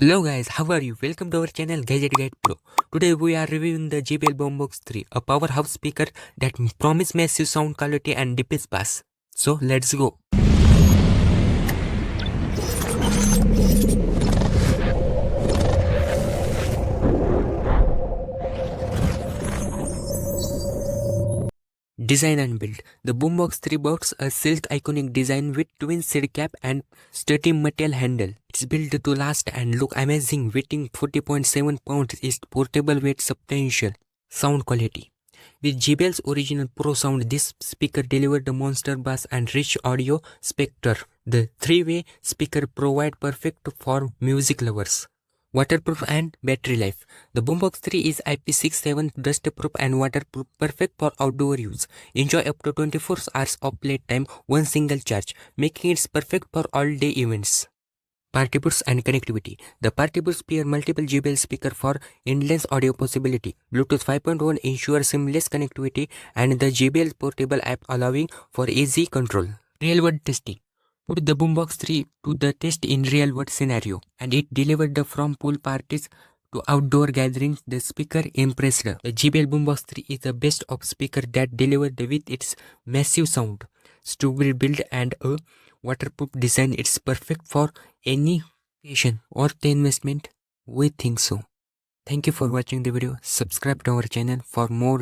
Hello guys, how are you? Welcome to our channel Gadget Pro. Today we are reviewing the JBL Boombox 3, a powerhouse speaker that promises massive sound quality and deepest bass. So let's go. Design and build. The Boombox 3 boasts a silk iconic design with twin seat cap and sturdy metal handle. It's built to last and look amazing, weighing 40.7 pounds is portable with substantial sound quality. With JBL's original Pro sound, this speaker delivered the monster bass and rich audio spectre. The three-way speaker provides perfect for music lovers. Waterproof and battery life. The Boombox 3 is IP67 dustproof and waterproof, perfect for outdoor use. Enjoy up to 24 hours of playtime, one single charge, making it perfect for all-day events. Party boots and connectivity. The party boots pair multiple JBL speaker for endless audio possibility. Bluetooth 5.1 ensures seamless connectivity and the JBL portable app allowing for easy control. Real world testing. Put the Boombox 3 to the test in real world scenario and it delivered from pool parties to outdoor gatherings. The speaker impressed. The JBL Boombox 3 is the best of speaker that delivered with its massive sound, stable build and a waterproof design. It's perfect for any occasion or the investment. We think so. Thank you for watching the video. Subscribe to our channel for more.